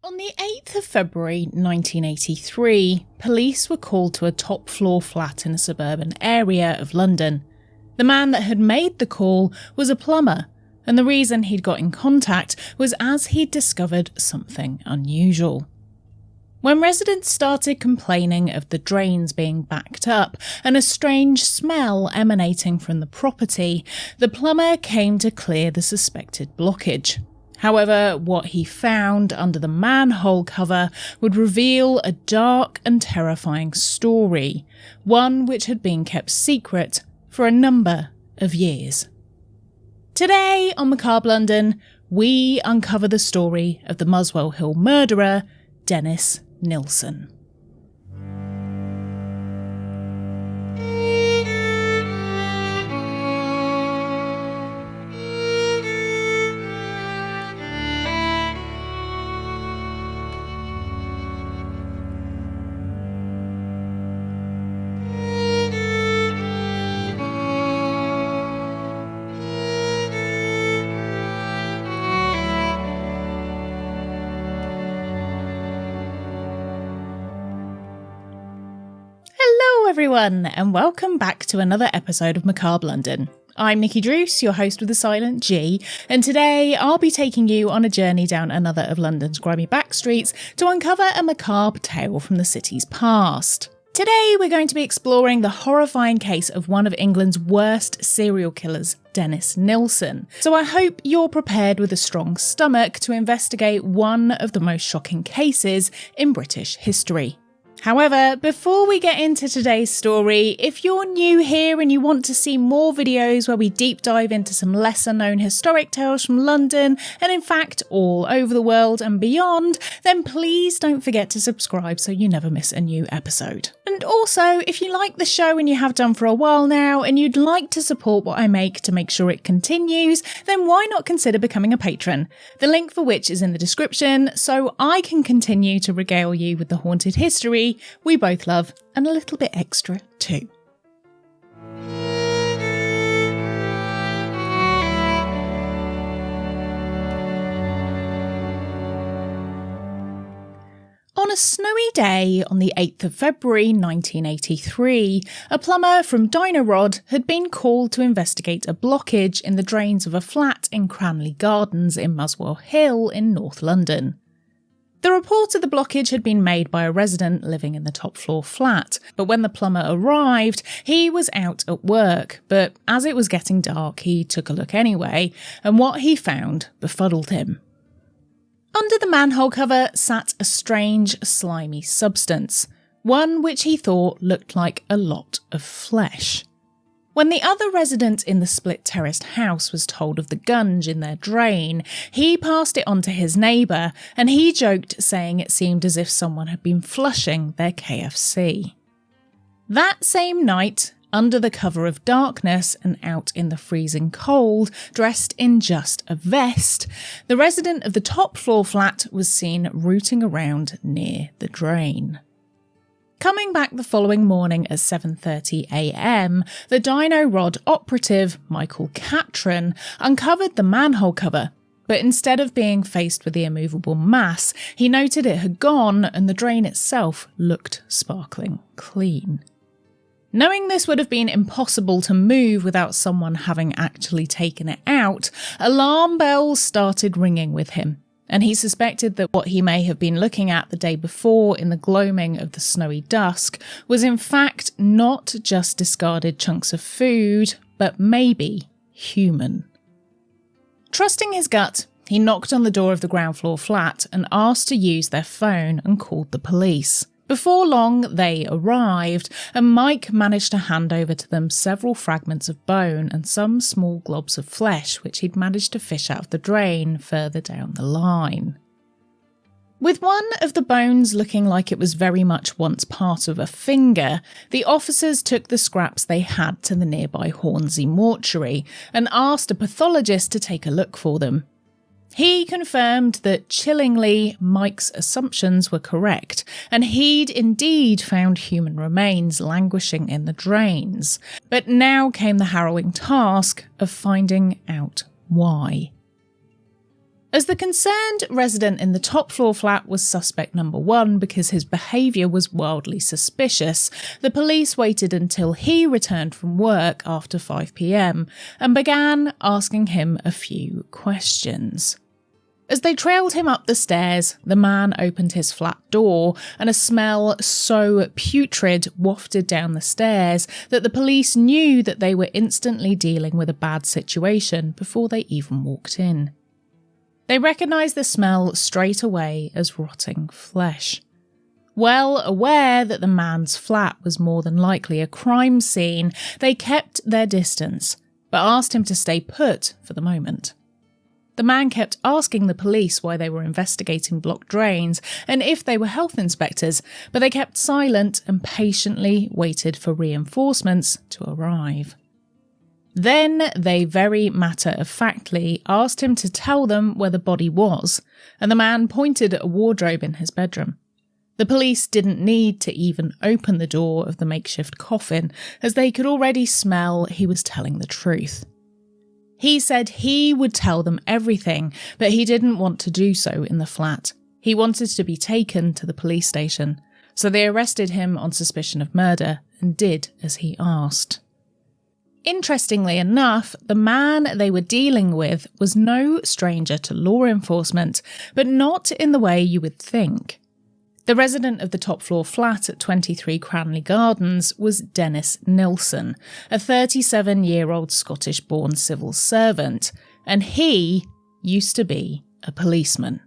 On the 8th of February 1983, police were called to a top-floor flat in a suburban area of London. The man that had made the call was a plumber, and the reason he'd got in contact was as he'd discovered something unusual. When residents started complaining of the drains being backed up and a strange smell emanating from the property, the plumber came to clear the suspected blockage. However, what he found under the manhole cover would reveal a dark and terrifying story, one which had been kept secret for a number of years. Today on Macabre London, we uncover the story of the Muswell Hill murderer, Dennis Nilsen. Hello everyone, and welcome back to another episode of Macabre London. I'm Nikki Druce, your host with a silent G, and today I'll be taking you on a journey down another of London's grimy backstreets to uncover a macabre tale from the city's past. Today we're going to be exploring the horrifying case of one of England's worst serial killers, Dennis Nilsen. So I hope you're prepared with a strong stomach to investigate one of the most shocking cases in British history. However, before we get into today's story, if you're new here and you want to see more videos where we deep dive into some lesser known historic tales from London and in fact all over the world and beyond, then please don't forget to subscribe so you never miss a new episode. And also, if you like the show and you have done for a while now and you'd like to support what I make to make sure it continues, then why not consider becoming a patron? The link for which is in the description so I can continue to regale you with the haunted history we both love, and a little bit extra too. On a snowy day on the 8th of February 1983, a plumber from Dynarod had been called to investigate a blockage in the drains of a flat in Cranley Gardens in Muswell Hill in North London. The report of the blockage had been made by a resident living in the top floor flat, but when the plumber arrived, he was out at work. But as it was getting dark, he took a look anyway, and what he found befuddled him. Under the manhole cover sat a strange, slimy substance, one which he thought looked like a lot of flesh. When the other resident in the split-terraced house was told of the gunge in their drain, he passed it on to his neighbour, and he joked, saying it seemed as if someone had been flushing their KFC. That same night, under the cover of darkness and out in the freezing cold, dressed in just a vest, the resident of the top floor flat was seen rooting around near the drain. Coming back the following morning at 7:30 a.m, the Dynarod operative, Michael Catron, uncovered the manhole cover, but instead of being faced with the immovable mass, he noted it had gone and the drain itself looked sparkling clean. Knowing this would have been impossible to move without someone having actually taken it out, alarm bells started ringing with him. And he suspected that what he may have been looking at the day before in the gloaming of the snowy dusk was in fact not just discarded chunks of food, but maybe human. Trusting his gut, he knocked on the door of the ground floor flat and asked to use their phone and called the police. Before long, they arrived, and Mike managed to hand over to them several fragments of bone and some small globs of flesh which he'd managed to fish out of the drain further down the line. With one of the bones looking like it was very much once part of a finger, the officers took the scraps they had to the nearby Hornsey mortuary and asked a pathologist to take a look for them. He confirmed that, chillingly, Mike's assumptions were correct, and he'd indeed found human remains languishing in the drains. But now came the harrowing task of finding out why. As the concerned resident in the top floor flat was suspect number 1 because his behaviour was wildly suspicious, the police waited until he returned from work after 5 p.m. and began asking him a few questions. As they trailed him up the stairs, the man opened his flat door and a smell so putrid wafted down the stairs that the police knew that they were instantly dealing with a bad situation before they even walked in. They recognised the smell straight away as rotting flesh. Well aware that the man's flat was more than likely a crime scene, they kept their distance, but asked him to stay put for the moment. The man kept asking the police why they were investigating blocked drains and if they were health inspectors, but they kept silent and patiently waited for reinforcements to arrive. Then they very matter-of-factly asked him to tell them where the body was, and the man pointed at a wardrobe in his bedroom. The police didn't need to even open the door of the makeshift coffin, as they could already smell he was telling the truth. He said he would tell them everything, but he didn't want to do so in the flat. He wanted to be taken to the police station, so they arrested him on suspicion of murder and did as he asked. Interestingly enough, the man they were dealing with was no stranger to law enforcement, but not in the way you would think. The resident of the top floor flat at 23 Cranley Gardens was Dennis Nilsen, a 37-year-old Scottish-born civil servant, and he used to be a policeman.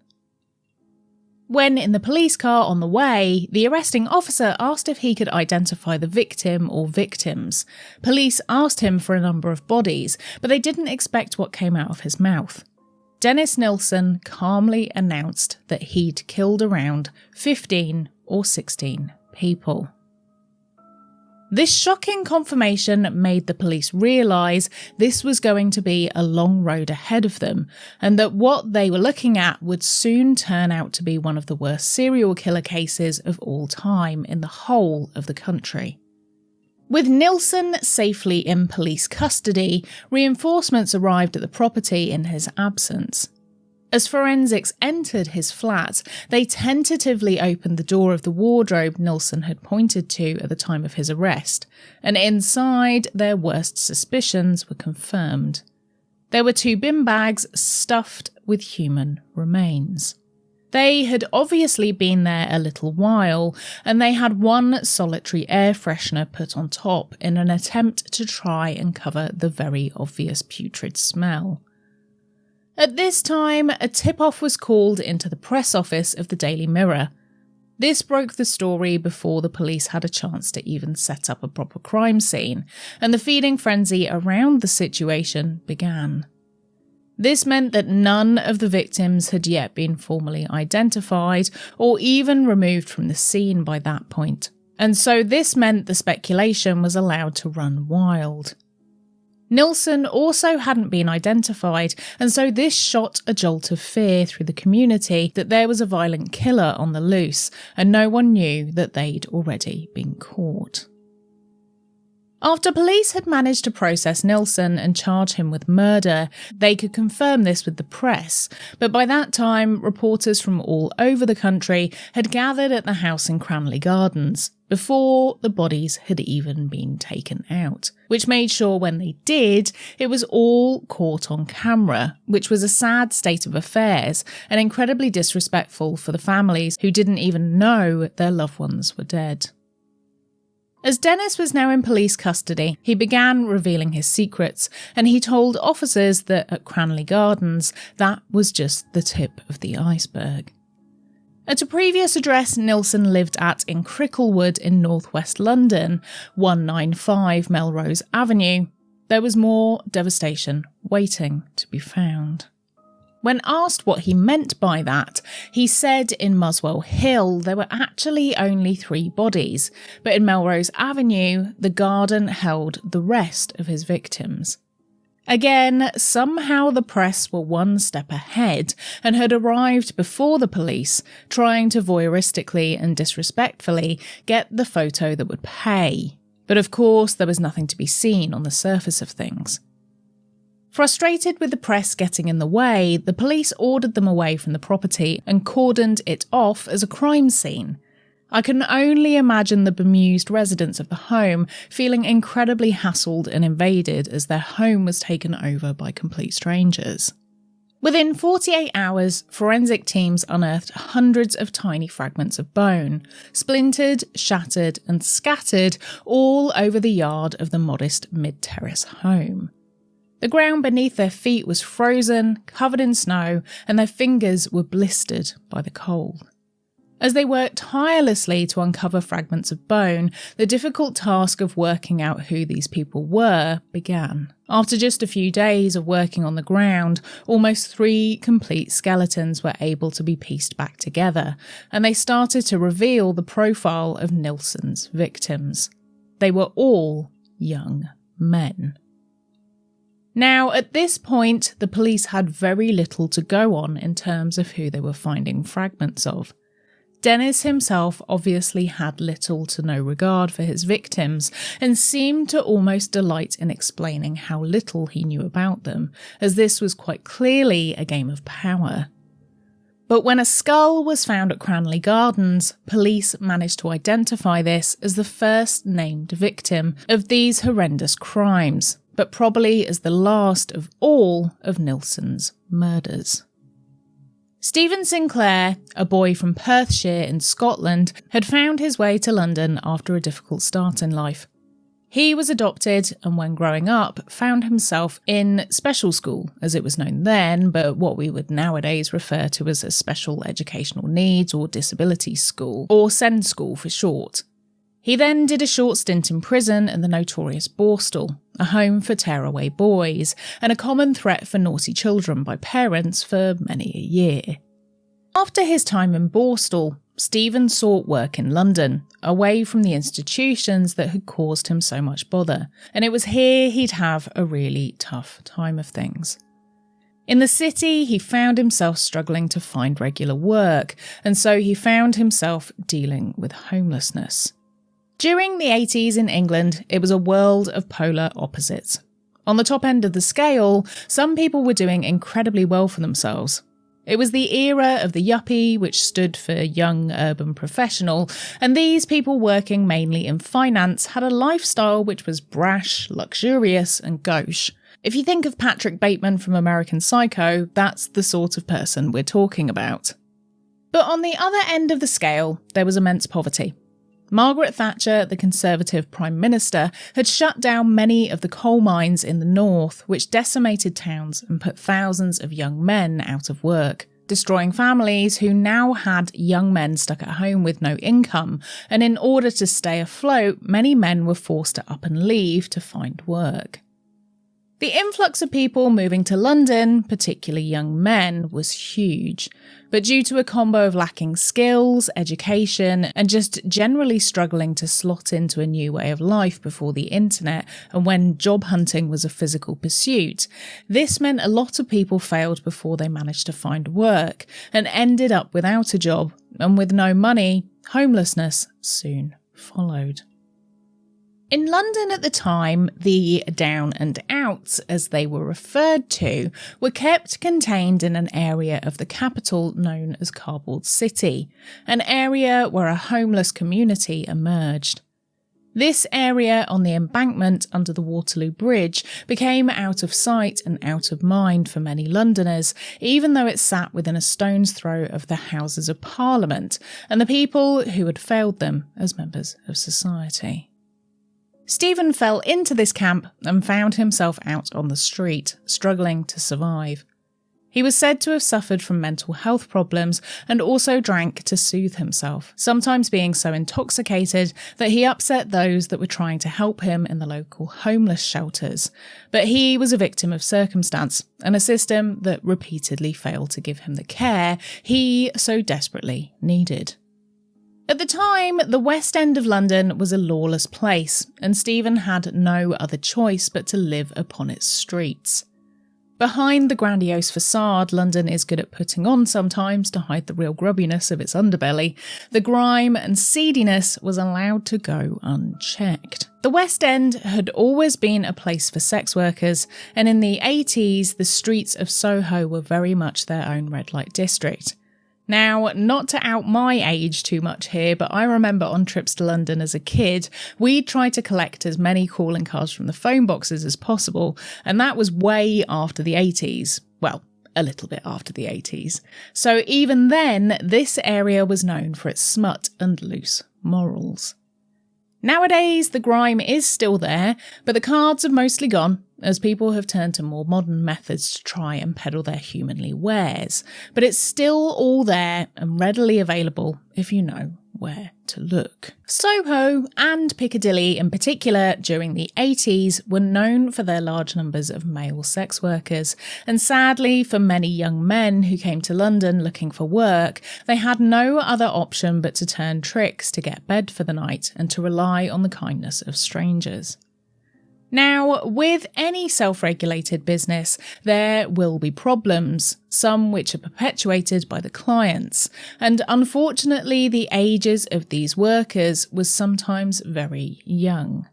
When in the police car on the way, the arresting officer asked if he could identify the victim or victims. Police asked him for a number of bodies, but they didn't expect what came out of his mouth. Dennis Nilsen calmly announced that he'd killed around 15 or 16 people. This shocking confirmation made the police realise this was going to be a long road ahead of them, and that what they were looking at would soon turn out to be one of the worst serial killer cases of all time in the whole of the country. With Nilsen safely in police custody, reinforcements arrived at the property in his absence. As forensics entered his flat, they tentatively opened the door of the wardrobe Nilsen had pointed to at the time of his arrest, and inside their worst suspicions were confirmed. There were 2 bin bags stuffed with human remains. They had obviously been there a little while, and they had 1 solitary air freshener put on top in an attempt to try and cover the very obvious putrid smell. At this time, a tip-off was called into the press office of the Daily Mirror. This broke the story before the police had a chance to even set up a proper crime scene, and the feeding frenzy around the situation began. This meant that none of the victims had yet been formally identified or even removed from the scene by that point, and so this meant the speculation was allowed to run wild. Nilsen also hadn't been identified, and so this shot a jolt of fear through the community that there was a violent killer on the loose, and no one knew that they'd already been caught. After police had managed to process Nilsen and charge him with murder, they could confirm this with the press, but by that time, reporters from all over the country had gathered at the house in Cranley Gardens, before the bodies had even been taken out, which made sure when they did, it was all caught on camera, which was a sad state of affairs and incredibly disrespectful for the families who didn't even know their loved ones were dead. As Dennis was now in police custody, he began revealing his secrets, and he told officers that at Cranley Gardens, that was just the tip of the iceberg. At a previous address Nilsen lived at in Cricklewood in northwest London, 195 Melrose Avenue, there was more devastation waiting to be found. When asked what he meant by that, he said in Muswell Hill there were actually only 3 bodies, but in Melrose Avenue, the garden held the rest of his victims. Again, somehow the press were one step ahead and had arrived before the police, trying to voyeuristically and disrespectfully get the photo that would pay. But of course, there was nothing to be seen on the surface of things. Frustrated with the press getting in the way, the police ordered them away from the property and cordoned it off as a crime scene. I can only imagine the bemused residents of the home feeling incredibly hassled and invaded as their home was taken over by complete strangers. Within 48 hours, forensic teams unearthed hundreds of tiny fragments of bone, splintered, shattered, and scattered all over the yard of the modest mid-terrace home. The ground beneath their feet was frozen, covered in snow, and their fingers were blistered by the cold. As they worked tirelessly to uncover fragments of bone, the difficult task of working out who these people were began. After just a few days of working on the ground, almost 3 complete skeletons were able to be pieced back together, and they started to reveal the profile of Nilsen's victims. They were all young men. Now, at this point, the police had very little to go on in terms of who they were finding fragments of. Dennis himself obviously had little to no regard for his victims and seemed to almost delight in explaining how little he knew about them, as this was quite clearly a game of power. But when a skull was found at Cranley Gardens, police managed to identify this as the first named victim of these horrendous crimes, but probably as the last of all of Nilsen's murders. Stephen Sinclair, a boy from Perthshire in Scotland, had found his way to London after a difficult start in life. He was adopted and when growing up found himself in special school, as it was known then, but what we would nowadays refer to as a special educational needs or disability school, or SEND school for short. He then did a short stint in prison in the notorious Borstal, a home for tearaway boys, and a common threat for naughty children by parents for many a year. After his time in Borstal, Stephen sought work in London, away from the institutions that had caused him so much bother, and it was here he'd have a really tough time of things. In the city, he found himself struggling to find regular work, and so he found himself dealing with homelessness. During the 80s in England, it was a world of polar opposites. On the top end of the scale, some people were doing incredibly well for themselves. It was the era of the yuppie, which stood for young urban professional, and these people working mainly in finance had a lifestyle which was brash, luxurious, and gauche. If you think of Patrick Bateman from American Psycho, that's the sort of person we're talking about. But on the other end of the scale, there was immense poverty. Margaret Thatcher, the Conservative Prime Minister, had shut down many of the coal mines in the north, which decimated towns and put thousands of young men out of work, destroying families who now had young men stuck at home with no income, and in order to stay afloat, many men were forced to up and leave to find work. The influx of people moving to London, particularly young men, was huge, but due to a combo of lacking skills, education, and just generally struggling to slot into a new way of life before the internet and when job hunting was a physical pursuit, this meant a lot of people failed before they managed to find work and ended up without a job, and with no money, homelessness soon followed. In London at the time, the down and outs, as they were referred to, were kept contained in an area of the capital known as Cardboard City, an area where a homeless community emerged. This area on the embankment under the Waterloo Bridge became out of sight and out of mind for many Londoners, even though it sat within a stone's throw of the Houses of Parliament and the people who had failed them as members of society. Stephen fell into this camp and found himself out on the street, struggling to survive. He was said to have suffered from mental health problems and also drank to soothe himself, sometimes being so intoxicated that he upset those that were trying to help him in the local homeless shelters. But he was a victim of circumstance and a system that repeatedly failed to give him the care he so desperately needed. At the time, the West End of London was a lawless place, and Stephen had no other choice but to live upon its streets. Behind the grandiose facade London is good at putting on sometimes to hide the real grubbiness of its underbelly, the grime and seediness was allowed to go unchecked. The West End had always been a place for sex workers, and in the 80s the streets of Soho were very much their own red light district. Now, not to out my age too much here, but I remember on trips to London as a kid, we'd try to collect as many calling cards from the phone boxes as possible, and that was way after the 80s. Well, a little bit after the 80s. So even then, this area was known for its smut and loose morals. Nowadays, the grime is still there, but the cards have mostly gone, as people have turned to more modern methods to try and peddle their humanly wares. But it's still all there and readily available if you know where to look. Soho and Piccadilly in particular during the 80s were known for their large numbers of male sex workers, and sadly for many young men who came to London looking for work, they had no other option but to turn tricks to get bed for the night and to rely on the kindness of strangers. Now, with any self-regulated business, there will be problems, some which are perpetuated by the clients, and unfortunately the ages of these workers was sometimes very young.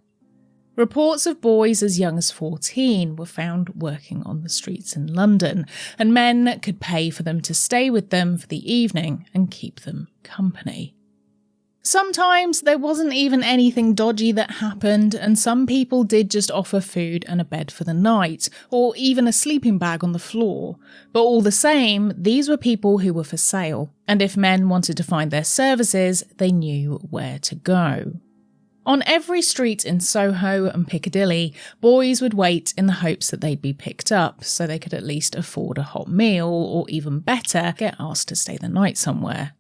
Reports of boys as young as 14 were found working on the streets in London, and men could pay for them to stay with them for the evening and keep them company. Sometimes there wasn't even anything dodgy that happened, and some people did just offer food and a bed for the night, or even a sleeping bag on the floor. But all the same, these were people who were for sale, and if men wanted to find their services, they knew where to go. On every street in Soho and Piccadilly, boys would wait in the hopes that they'd be picked up, so they could at least afford a hot meal, or even better, get asked to stay the night somewhere.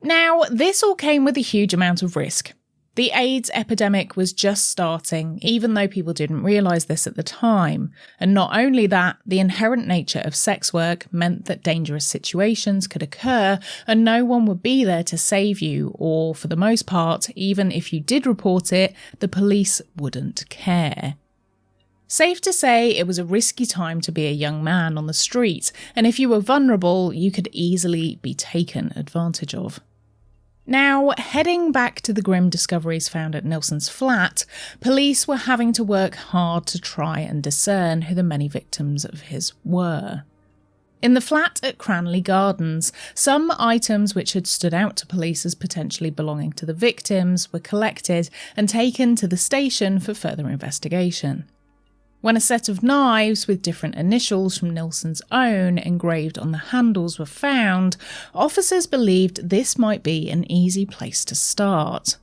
Now, this all came with a huge amount of risk. The AIDS epidemic was just starting, even though people didn't realise this at the time. And not only that, the inherent nature of sex work meant that dangerous situations could occur and no one would be there to save you, or for the most part, even if you did report it, the police wouldn't care. Safe to say it was a risky time to be a young man on the street, and if you were vulnerable, you could easily be taken advantage of. Now, heading back to the grim discoveries found at Nilsen's flat, police were having to work hard to try and discern who the many victims of his were. In the flat at Cranley Gardens, some items which had stood out to police as potentially belonging to the victims were collected and taken to the station for further investigation. When a set of knives with different initials from Nilsen's own engraved on the handles were found, officers believed this might be an easy place to start.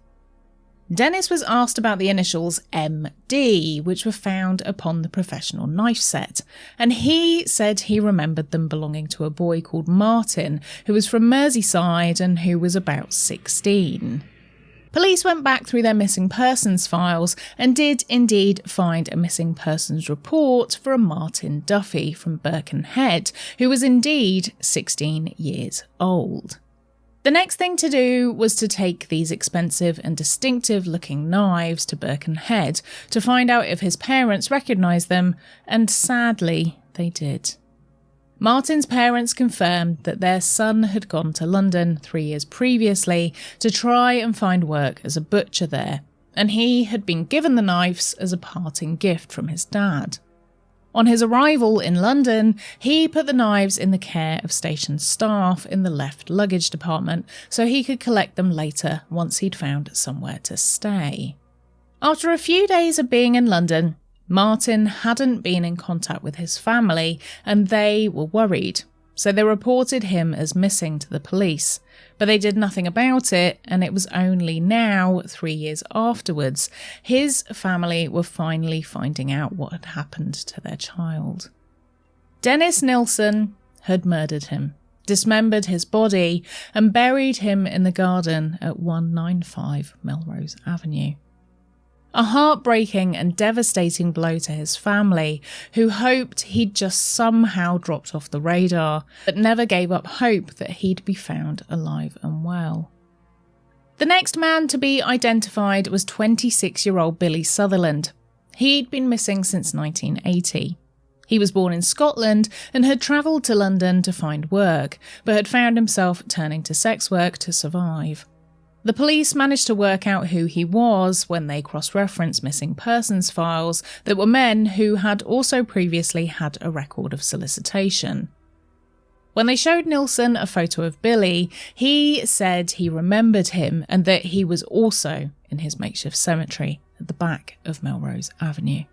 Dennis was asked about the initials MD, which were found upon the professional knife set, and he said he remembered them belonging to a boy called Martin, who was from Merseyside and who was about 16. Police went back through their missing persons files and did indeed find a missing persons report for a Martin Duffy from Birkenhead, who was indeed 16 years old. The next thing to do was to take these expensive and distinctive looking knives to Birkenhead to find out if his parents recognised them, and sadly they did. Martin's parents confirmed that their son had gone to London 3 years previously to try and find work as a butcher there, and he had been given the knives as a parting gift from his dad. On his arrival in London, he put the knives in the care of station staff in the left luggage department so he could collect them later once he'd found somewhere to stay. After a few days of being in London, Martin hadn't been in contact with his family and they were worried, so they reported him as missing to the police, but they did nothing about it, and it was only now, 3 years afterwards, his family were finally finding out what had happened to their child. Dennis Nilsen had murdered him, dismembered his body and buried him in the garden at 195 Melrose Avenue. A heartbreaking and devastating blow to his family, who hoped he'd just somehow dropped off the radar, but never gave up hope that he'd be found alive and well. The next man to be identified was 26-year-old Billy Sutherland. He'd been missing since 1980. He was born in Scotland and had travelled to London to find work, but had found himself turning to sex work to survive. The police managed to work out who he was when they cross-referenced missing persons files that were men who had also previously had a record of solicitation. When they showed Nilsen a photo of Billy, he said he remembered him and that he was also in his makeshift cemetery at the back of Melrose Avenue.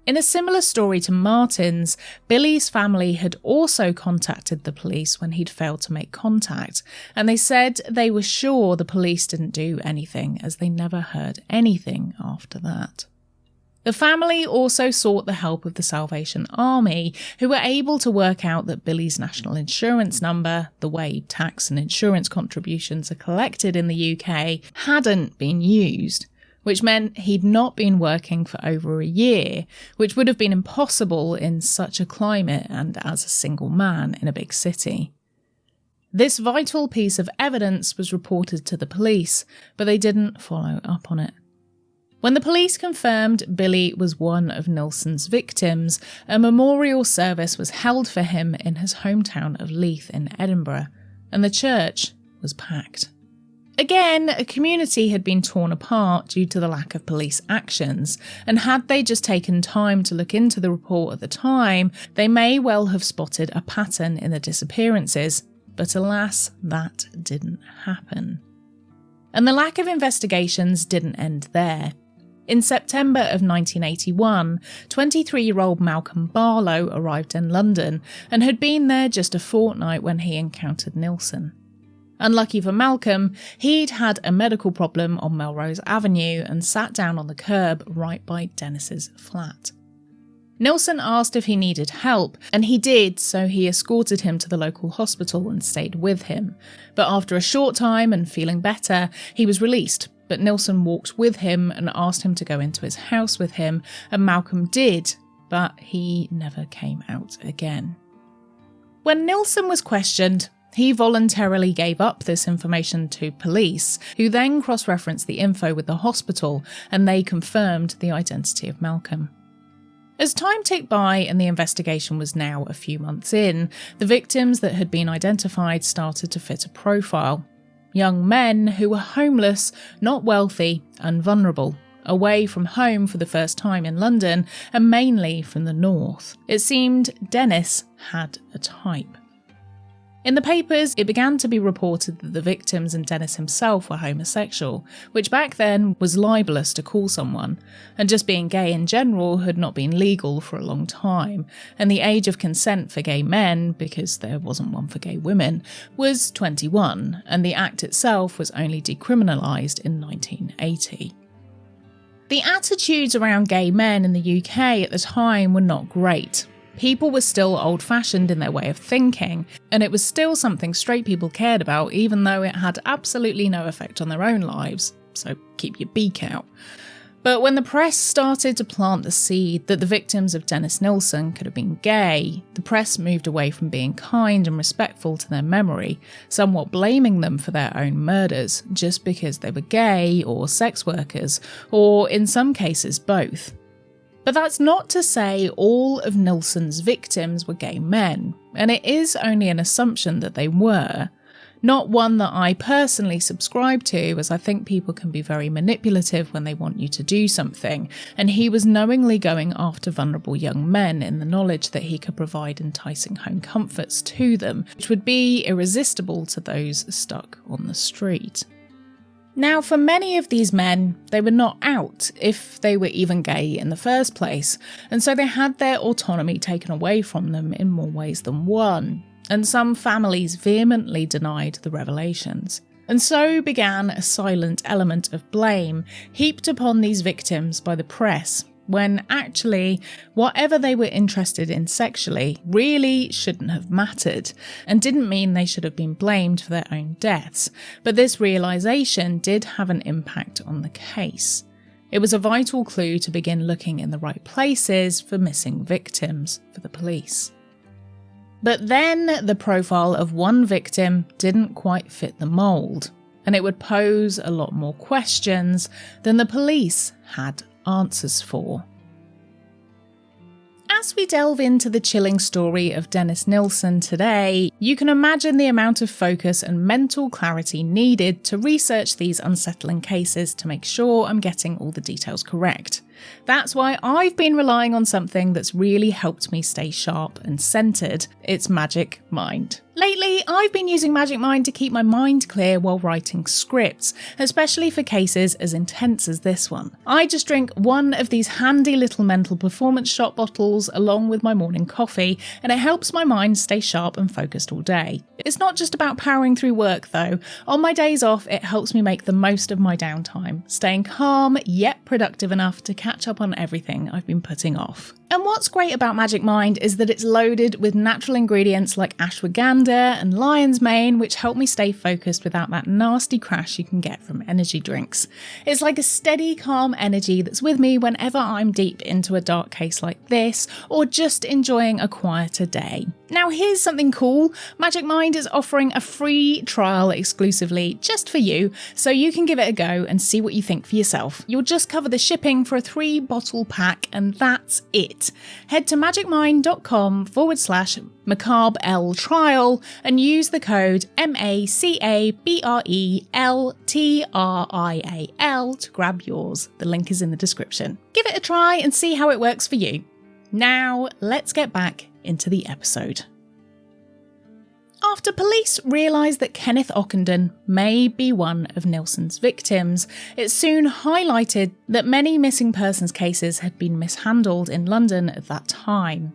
In a similar story to Martin's, Billy's family had also contacted the police when he'd failed to make contact, and they said they were sure the police didn't do anything as they never heard anything after that. The family also sought the help of the Salvation Army, who were able to work out that Billy's national insurance number, the way tax and insurance contributions are collected in the UK, hadn't been used, which meant he'd not been working for over a year, which would have been impossible in such a climate and as a single man in a big city. This vital piece of evidence was reported to the police, but they didn't follow up on it. When the police confirmed Billy was one of Nilsen's victims, a memorial service was held for him in his hometown of Leith in Edinburgh, and the church was packed. Again, a community had been torn apart due to the lack of police actions, and had they just taken time to look into the report at the time, they may well have spotted a pattern in the disappearances, but alas, that didn't happen. And the lack of investigations didn't end there. In September of 1981, 23-year-old Malcolm Barlow arrived in London and had been there just a fortnight when he encountered Nilsen. Unlucky for Malcolm, he'd had a medical problem on Melrose Avenue and sat down on the curb right by Dennis's flat. Nilsen asked if he needed help, and he did, so he escorted him to the local hospital and stayed with him. But after a short time and feeling better, he was released, but Nilsen walked with him and asked him to go into his house with him, and Malcolm did, but he never came out again. When Nilsen was questioned, he voluntarily gave up this information to police, who then cross-referenced the info with the hospital, and they confirmed the identity of Malcolm. As time ticked by and the investigation was now a few months in, the victims that had been identified started to fit a profile. Young men who were homeless, not wealthy, and vulnerable, away from home for the first time in London, and mainly from the north. It seemed Dennis had a type. In the papers, it began to be reported that the victims and Dennis himself were homosexual, which back then was libelous to call someone, and just being gay in general had not been legal for a long time, and the age of consent for gay men, because there wasn't one for gay women, was 21, and the act itself was only decriminalised in 1980. The attitudes around gay men in the UK at the time were not great. People were still old-fashioned in their way of thinking, and it was still something straight people cared about, even though it had absolutely no effect on their own lives, so keep your beak out. But when the press started to plant the seed that the victims of Dennis Nilsen could have been gay, the press moved away from being kind and respectful to their memory, somewhat blaming them for their own murders, just because they were gay or sex workers, or in some cases both. But that's not to say all of Nilsen's victims were gay men, and it is only an assumption that they were. Not one that I personally subscribe to, as I think people can be very manipulative when they want you to do something, and he was knowingly going after vulnerable young men in the knowledge that he could provide enticing home comforts to them, which would be irresistible to those stuck on the street. Now, for many of these men, they were not out, if they were even gay in the first place, and so they had their autonomy taken away from them in more ways than one, and some families vehemently denied the revelations. And so began a silent element of blame heaped upon these victims by the press, when actually, whatever they were interested in sexually really shouldn't have mattered, and didn't mean they should have been blamed for their own deaths, but this realisation did have an impact on the case. It was a vital clue to begin looking in the right places for missing victims for the police. But then the profile of one victim didn't quite fit the mould, and it would pose a lot more questions than the police had answers for. As we delve into the chilling story of Dennis Nilsen today, you can imagine the amount of focus and mental clarity needed to research these unsettling cases to make sure I'm getting all the details correct. That's why I've been relying on something that's really helped me stay sharp and centred. It's Magic Mind. Lately, I've been using Magic Mind to keep my mind clear while writing scripts, especially for cases as intense as this one. I just drink one of these handy little mental performance shot bottles along with my morning coffee, and it helps my mind stay sharp and focused all day. It's not just about powering through work though. On my days off, it helps me make the most of my downtime, staying calm yet productive enough to catch up on everything I've been putting off. And what's great about Magic Mind is that it's loaded with natural ingredients like ashwagandha and lion's mane, which help me stay focused without that nasty crash you can get from energy drinks. It's like a steady, calm energy that's with me whenever I'm deep into a dark case like this, or just enjoying a quieter day. Now here's something cool. Magic Mind is offering a free trial exclusively just for you, so you can give it a go and see what you think for yourself. You'll just cover the shipping for a 3-bottle pack, and that's it. Head to magicmind.com/Macabre trial and use the code MACABRELTRIAL to grab yours. The link is in the description. Give it a try and see how it works for you. Now, let's get back into the episode. After police realised that Kenneth Ockenden may be one of Nilsen's victims, it soon highlighted that many missing persons cases had been mishandled in London at that time.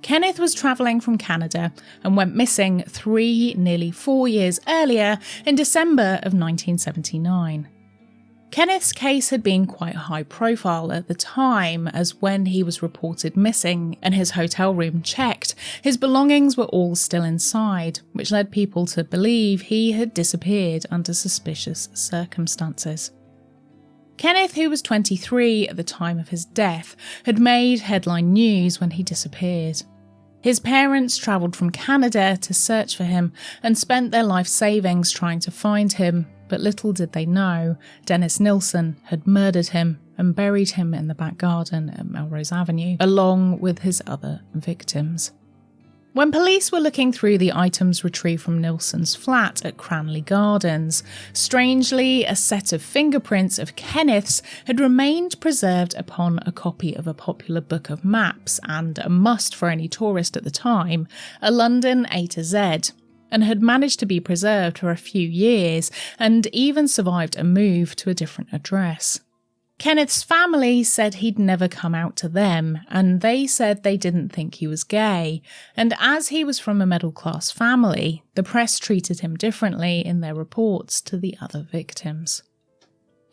Kenneth was travelling from Canada and went missing nearly 4 years earlier in December of 1979. Kenneth's case had been quite high profile at the time, as when he was reported missing and his hotel room checked, his belongings were all still inside, which led people to believe he had disappeared under suspicious circumstances. Kenneth, who was 23 at the time of his death, had made headline news when he disappeared. His parents travelled from Canada to search for him and spent their life savings trying to find him, but little did they know, Dennis Nilsen had murdered him and buried him in the back garden at Melrose Avenue, along with his other victims. When police were looking through the items retrieved from Nilsen's flat at Cranley Gardens, strangely, a set of fingerprints of Kenneth's had remained preserved upon a copy of a popular book of maps and a must for any tourist at the time, a London A to Z, and had managed to be preserved for a few years and even survived a move to a different address. Kenneth's family said he'd never come out to them, and they said they didn't think he was gay, and as he was from a middle-class family, the press treated him differently in their reports to the other victims.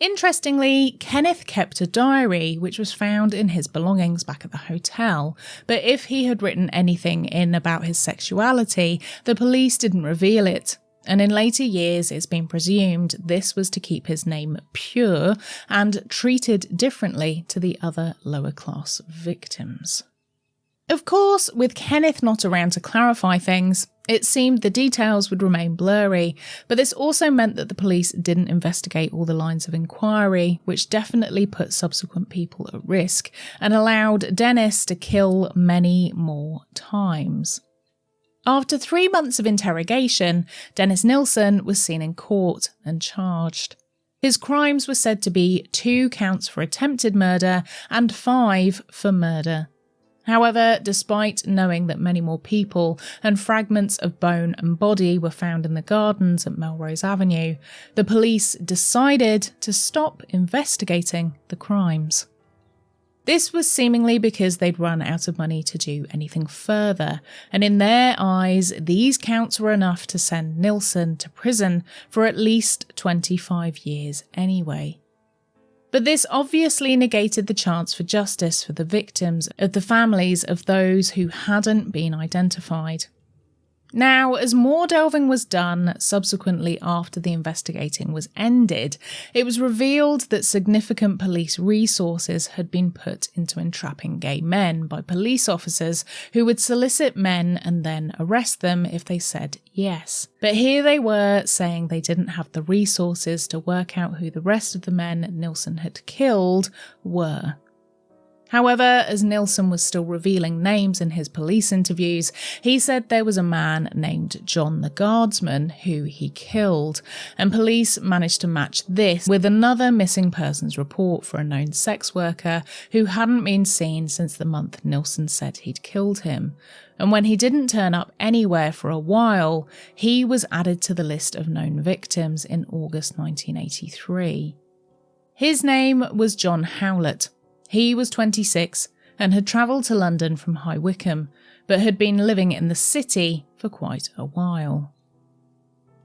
Interestingly, Kenneth kept a diary which was found in his belongings back at the hotel, but if he had written anything in about his sexuality, the police didn't reveal it, and in later years it's been presumed this was to keep his name pure and treated differently to the other lower class victims. Of course, with Kenneth not around to clarify things, it seemed the details would remain blurry, but this also meant that the police didn't investigate all the lines of inquiry, which definitely put subsequent people at risk and allowed Dennis to kill many more times. After 3 months of interrogation, Dennis Nilsen was seen in court and charged. His crimes were said to be 2 counts for attempted murder and 5 for murder. However, despite knowing that many more people and fragments of bone and body were found in the gardens at Melrose Avenue, the police decided to stop investigating the crimes. This was seemingly because they'd run out of money to do anything further, and in their eyes, these counts were enough to send Nilsen to prison for at least 25 years anyway. But this obviously negated the chance for justice for the victims of the families of those who hadn't been identified. Now, as more delving was done subsequently after the investigating was ended, it was revealed that significant police resources had been put into entrapping gay men by police officers who would solicit men and then arrest them if they said yes. But here they were saying they didn't have the resources to work out who the rest of the men Nilsen had killed were. However, as Nilsen was still revealing names in his police interviews, he said there was a man named John the Guardsman who he killed, and police managed to match this with another missing persons report for a known sex worker who hadn't been seen since the month Nilsen said he'd killed him. And when he didn't turn up anywhere for a while, he was added to the list of known victims in August 1983. His name was John Howlett. He was 26 and had travelled to London from High Wycombe, but had been living in the city for quite a while.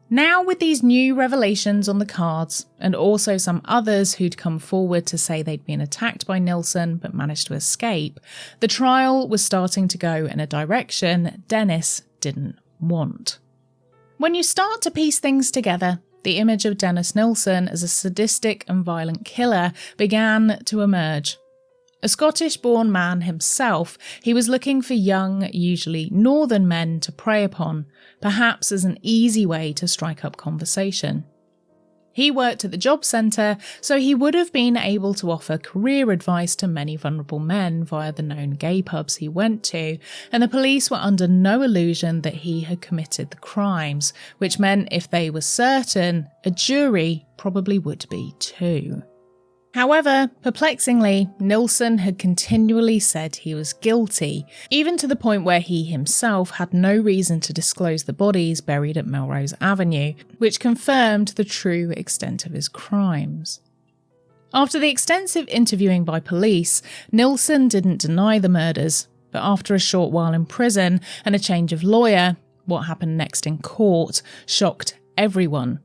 Now, with these new revelations on the cards, and also some others who'd come forward to say they'd been attacked by Nilsen but managed to escape, the trial was starting to go in a direction Dennis didn't want. When you start to piece things together, the image of Dennis Nilsen as a sadistic and violent killer began to emerge. A Scottish-born man himself, he was looking for young, usually northern men to prey upon, perhaps as an easy way to strike up conversation. He worked at the job centre, so he would have been able to offer career advice to many vulnerable men via the known gay pubs he went to, and the police were under no illusion that he had committed the crimes, which meant if they were certain, a jury probably would be too. However, perplexingly, Nilsen had continually said he was guilty, even to the point where he himself had no reason to disclose the bodies buried at Melrose Avenue, which confirmed the true extent of his crimes. After the extensive interviewing by police, Nilsen didn't deny the murders, but after a short while in prison and a change of lawyer, what happened next in court shocked everyone.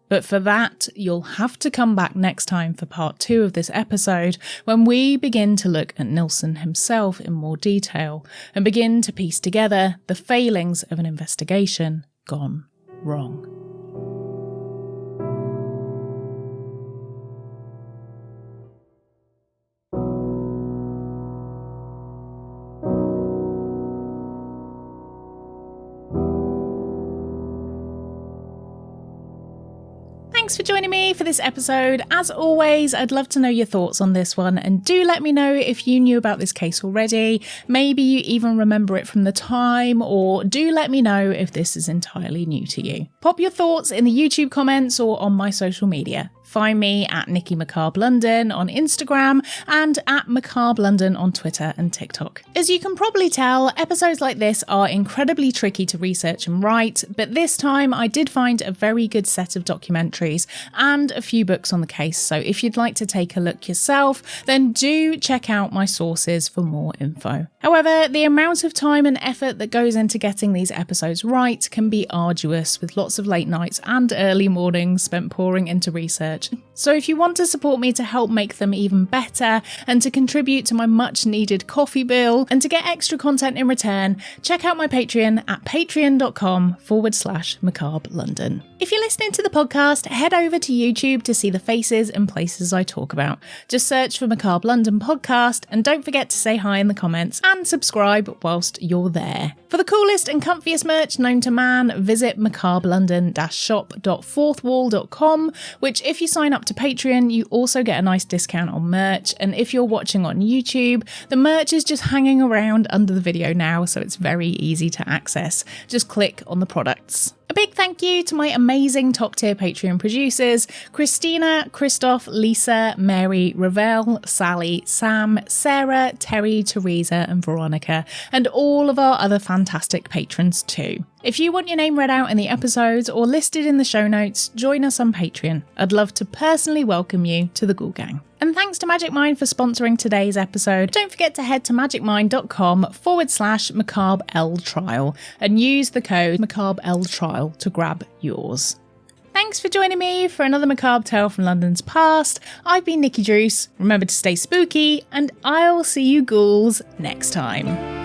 But for that, you'll have to come back next time for part 2 of this episode, when we begin to look at Nilsen himself in more detail and begin to piece together the failings of an investigation gone wrong. Thanks for joining me for this episode. As always, I'd love to know your thoughts on this one, and do let me know if you knew about this case already. Maybe you even remember it from the time, or do let me know if this is entirely new to you. Pop your thoughts in the YouTube comments or on my social media. Find me at Nikki Macabre London on Instagram and at Macabre London on Twitter and TikTok. As you can probably tell, episodes like this are incredibly tricky to research and write, but this time I did find a very good set of documentaries and a few books on the case, so if you'd like to take a look yourself, then do check out my sources for more info. However, the amount of time and effort that goes into getting these episodes right can be arduous, with lots of late nights and early mornings spent pouring into research. So if you want to support me to help make them even better and to contribute to my much needed coffee bill and to get extra content in return, check out my Patreon at patreon.com/Macabre London. If you're listening to the podcast, head over to YouTube to see the faces and places I talk about. Just search for Macabre London podcast, and don't forget to say hi in the comments and subscribe whilst you're there. For the coolest and comfiest merch known to man, visit macabrelondon-shop.fourthwall.com, which if you sign up to Patreon, you also get a nice discount on merch. And if you're watching on YouTube, the merch is just hanging around under the video now, so it's very easy to access. Just click on the products. A big thank you to my amazing top tier Patreon producers: Christina, Christoph, Lisa, Mary, Ravel, Sally, Sam, Sarah, Terry, Teresa and Veronica, and all of our other fantastic patrons too. If you want your name read out in the episodes or listed in the show notes, join us on Patreon. I'd love to personally welcome you to the Ghoul Gang. And thanks to Magic Mind for sponsoring today's episode. Don't forget to head to magicmind.com/MacabreL-trial and use the code MacabreL-trial to grab yours. Thanks for joining me for another macabre tale from London's past. I've been Nikki Druce. Remember to stay spooky, and I'll see you ghouls next time.